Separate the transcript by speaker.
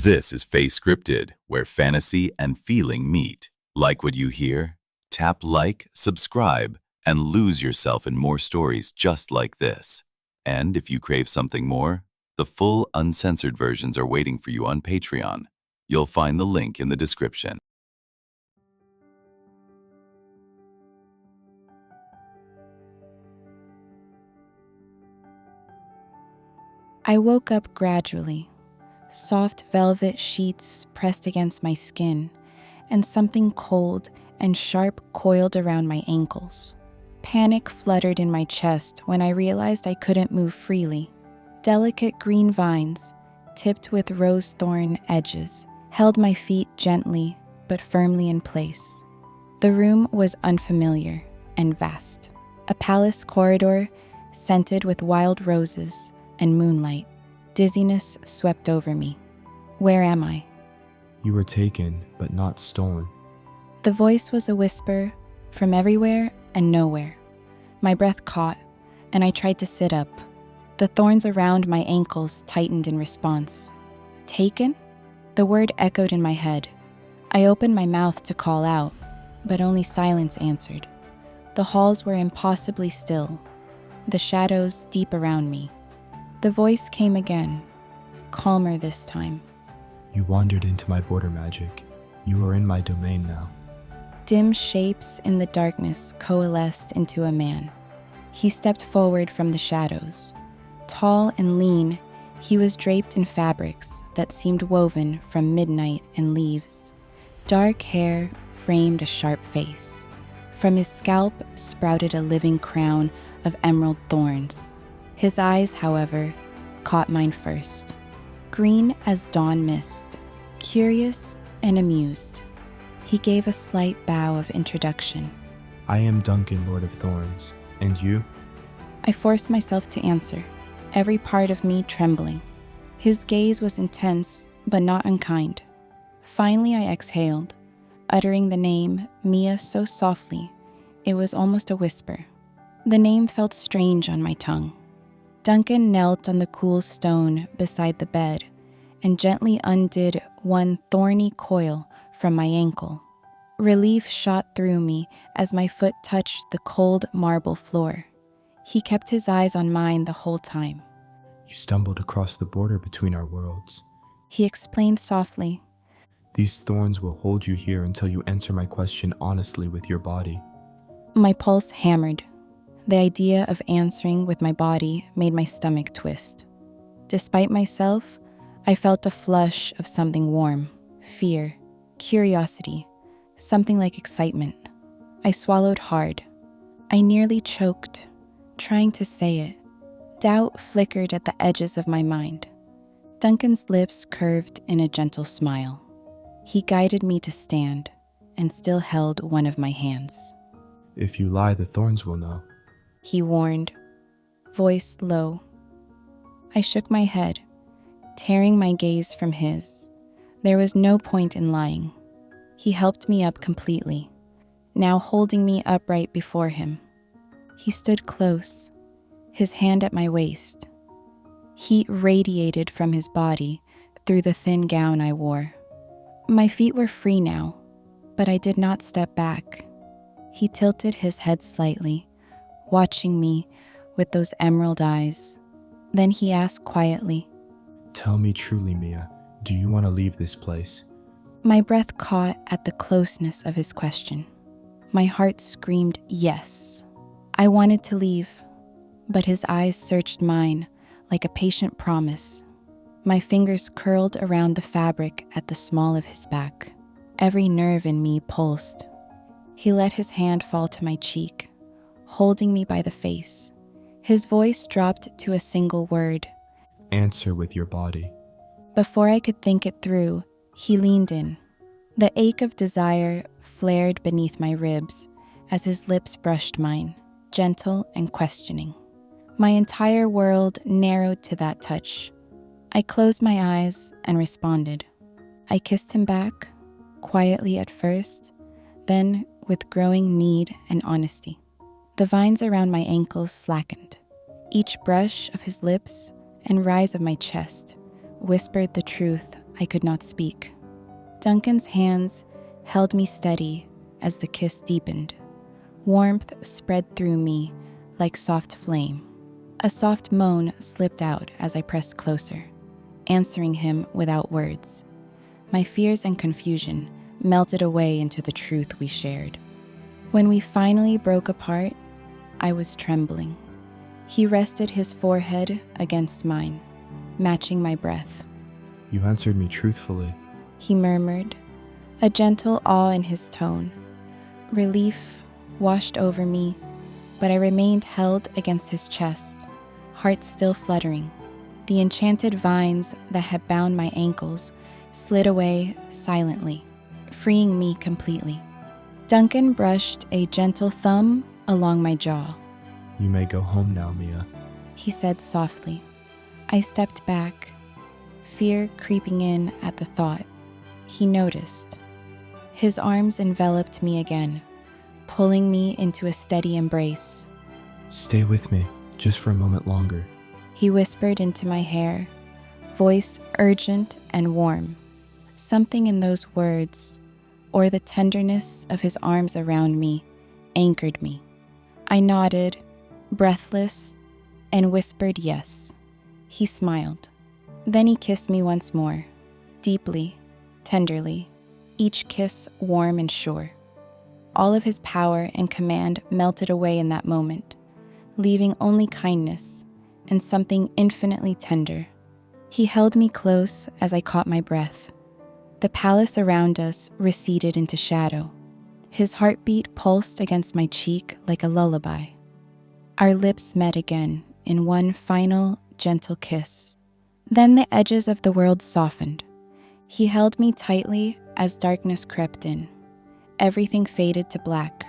Speaker 1: This is FaeScripted, where fantasy and feeling meet. Like what you hear? Tap like, subscribe, and lose yourself in more stories just like this. And if you crave something more, the full uncensored versions are waiting for you on Patreon. You'll find the link in the description.
Speaker 2: I woke up gradually. Soft velvet sheets pressed against my skin, and something cold and sharp coiled around my ankles. Panic fluttered in my chest when I realized I couldn't move freely. Delicate green vines, tipped with rose thorn edges, held my feet gently but firmly in place. The room was unfamiliar and vast. A palace corridor scented with wild roses and moonlight. Dizziness swept over me. Where am I?
Speaker 3: You were taken, but not stolen.
Speaker 2: The voice was a whisper from everywhere and nowhere. My breath caught, and I tried to sit up. The thorns around my ankles tightened in response. Taken? The word echoed in my head. I opened my mouth to call out, but only silence answered. The halls were impossibly still, the shadows deep around me. The voice came again, calmer this time.
Speaker 3: You wandered into my border magic. You are in my domain now.
Speaker 2: Dim shapes in the darkness coalesced into a man. He stepped forward from the shadows. Tall and lean, he was draped in fabrics that seemed woven from midnight and leaves. Dark hair framed a sharp face. From his scalp sprouted a living crown of emerald thorns. His eyes, however, caught mine first. Green as dawn mist, curious and amused. He gave a slight bow of introduction.
Speaker 3: I am Duncan, Lord of Thorns. And you?
Speaker 2: I forced myself to answer, every part of me trembling. His gaze was intense, but not unkind. Finally, I exhaled, uttering the name Mia so softly, it was almost a whisper. The name felt strange on my tongue. Duncan knelt on the cool stone beside the bed and gently undid one thorny coil from my ankle. Relief shot through me as my foot touched the cold marble floor. He kept his eyes on mine the whole time.
Speaker 3: You stumbled across the border between our worlds.
Speaker 2: He explained softly.
Speaker 3: These thorns will hold you here until you answer my question honestly with your body.
Speaker 2: My pulse hammered. The idea of answering with my body made my stomach twist. Despite myself, I felt a flush of something warm, fear, curiosity, something like excitement. I swallowed hard. I nearly choked, trying to say it. Doubt flickered at the edges of my mind. Duncan's lips curved in a gentle smile. He guided me to stand and still held one of my hands.
Speaker 3: If you lie, the thorns will know.
Speaker 2: He warned, voice low. I shook my head, tearing my gaze from his. There was no point in lying. He helped me up completely, now holding me upright before him. He stood close, his hand at my waist. Heat radiated from his body through the thin gown I wore. My feet were free now, but I did not step back. He tilted his head slightly, watching me with those emerald eyes. Then he asked quietly,
Speaker 3: Tell me truly, Mia, do you want to leave this place?
Speaker 2: My breath caught at the closeness of his question. My heart screamed yes. I wanted to leave, but his eyes searched mine like a patient promise. My fingers curled around the fabric at the small of his back. Every nerve in me pulsed. He let his hand fall to my cheek, holding me by the face. His voice dropped to a single word.
Speaker 3: Answer with your body.
Speaker 2: Before I could think it through, he leaned in. The ache of desire flared beneath my ribs as his lips brushed mine, gentle and questioning. My entire world narrowed to that touch. I closed my eyes and responded. I kissed him back, quietly at first, then with growing need and honesty. The vines around my ankles slackened. Each brush of his lips and rise of my chest whispered the truth I could not speak. Duncan's hands held me steady as the kiss deepened. Warmth spread through me like soft flame. A soft moan slipped out as I pressed closer, answering him without words. My fears and confusion melted away into the truth we shared. When we finally broke apart, I was trembling. He rested his forehead against mine, matching my breath.
Speaker 3: You answered me truthfully.
Speaker 2: He murmured, a gentle awe in his tone. Relief washed over me, but I remained held against his chest, heart still fluttering. The enchanted vines that had bound my ankles slid away silently, freeing me completely. Duncan brushed a gentle thumb along my jaw.
Speaker 3: You may go home now, Mia.
Speaker 2: He said softly. I stepped back, fear creeping in at the thought. He noticed. His arms enveloped me again, pulling me into a steady embrace.
Speaker 3: Stay with me, just for a moment longer.
Speaker 2: He whispered into my hair, voice urgent and warm. Something in those words, or the tenderness of his arms around me, anchored me. I nodded, breathless, and whispered yes. He smiled. Then he kissed me once more, deeply, tenderly, each kiss warm and sure. All of his power and command melted away in that moment, leaving only kindness and something infinitely tender. He held me close as I caught my breath. The palace around us receded into shadow. His heartbeat pulsed against my cheek like a lullaby. Our lips met again in one final, gentle kiss. Then the edges of the world softened. He held me tightly as darkness crept in. Everything faded to black,